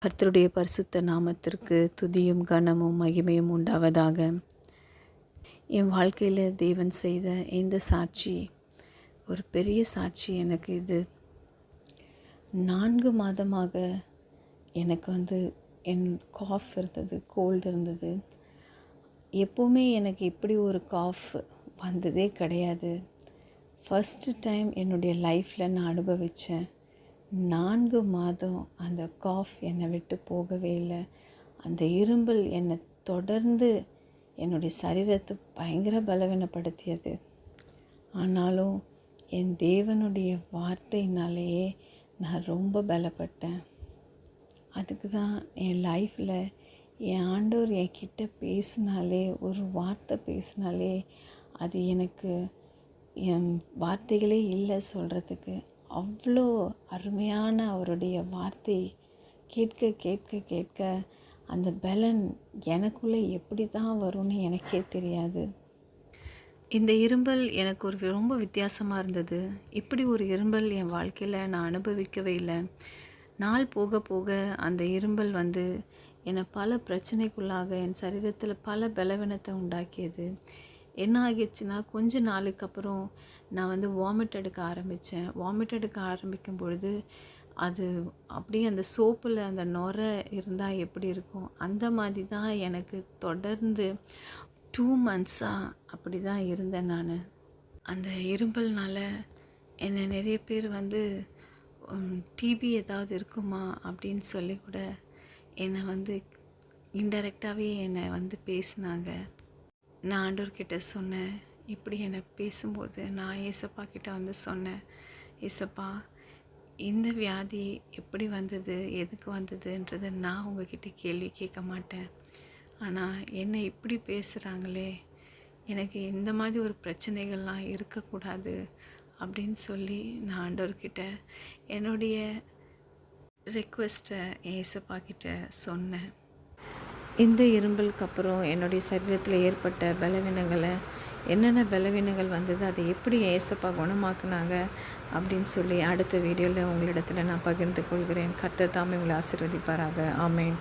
கர்த்தருடைய பரிசுத்த நாமத்திற்கு துதியும் கனமும் மகிமையும் உண்டாவதாக. என் வாழ்க்கையில் தேவன் செய்த இந்த சாட்சி ஒரு பெரிய சாட்சி. எனக்கு இது 4 மாதமாக எனக்கு என் காஃப் இருந்தது, கோல்டு இருந்தது. எப்போவுமே எனக்கு இப்படி ஒரு காஃப் வந்ததே கிடையாது. ஃபஸ்ட்டு டைம் என்னுடைய லைஃப்பில் நான் அனுபவித்தேன். 4 மாதம் அந்த காஃப் என்னை விட்டு போகவே இல்லை. அந்த இரும்பல் என்னை தொடர்ந்து என்னுடைய சரீரத்தை பயங்கர பலவீனப்படுத்தியது. ஆனாலும் என் தேவனுடைய வார்த்தையினாலேயே நான் ரொம்ப பலப்பட்டேன். அதுக்கு தான் என் லைஃப்பில் என் ஆண்டவர் என்கிட்ட பேசினாலே, ஒரு வார்த்தை பேசினாலே அது எனக்கு என் வார்த்தைகளே இல்லை சொல்கிறதுக்கு. அவ்வளோ அருமையான அவருடைய வார்த்தை கேட்க கேட்க கேட்க அந்த பலன் எனக்குள்ளே எப்படி தான் வரும்னு எனக்கே தெரியாது. இந்த இரும்பல் எனக்கு ரொம்ப வித்தியாசமாக இருந்தது. இப்படி ஒரு இரும்பல் என் வாழ்க்கையில் நான் அனுபவிக்கவே இல்லை. நாள் போக போக அந்த இரும்பல் என்னை பல பிரச்சனைக்குள்ளாக என் சரீரத்தில் பல பலவீனத்தை உண்டாக்கியது. என்ன ஆகிடுச்சுன்னா, கொஞ்ச நாளுக்கு அப்புறம் நான் வாமிட் எடுக்க ஆரம்பித்தேன். வாமிட் எடுக்க ஆரம்பிக்கும் பொழுது அது அப்படியே அந்த சோப்பில் அந்த நுரை இருந்தால் எப்படி இருக்கும், அந்த மாதிரி தான் எனக்கு தொடர்ந்து 2 மந்த்ஸாக அப்படி தான் இருந்தேன் நான். அந்த இரும்பல்னால் என்னை நிறைய பேர் டிபி ஏதாவது இருக்குமா அப்படின்னு சொல்லி கூட என்னை இன்டெரக்டாகவே என்னை பேசினாங்க. நான் ஆண்டவர்கிட்ட சொன்னேன். இப்படி என்னை பேசும்போது நான் ஏசப்பா கிட்ட சொன்னேன், ஏசப்பா இந்த வியாதி எப்படி வந்தது, எதுக்கு வந்ததுன்றதை நான் உங்ககிட்ட கேள்வி கேட்க மாட்டேன். ஆனால் என்னை இப்படி பேசுகிறாங்களே, எனக்கு இந்த மாதிரி ஒரு பிரச்சனைகள்லாம் இருக்கக்கூடாது அப்படின்னு சொல்லி நான் ஆண்டவர்கிட்ட என்னுடைய ரெக்வெஸ்ட்டை ஏசப்பா கிட்ட சொன்னேன். இந்த இரும்பலுக்கு அப்புறம் என்னுடைய சரீரத்தில் ஏற்பட்ட பலவீனங்களை, என்னென்ன பலவீனங்கள் வந்தது, அதை எப்படி ஏசப்பா குணமாக்குனாங்க அப்படின்னு சொல்லி அடுத்த வீடியோவில் உங்களிடத்தில் நான் பகிர்ந்து கொள்கிறேன். கர்த்தர் தாமே உங்களை ஆசீர்வதிப்பாராக. ஆமென்.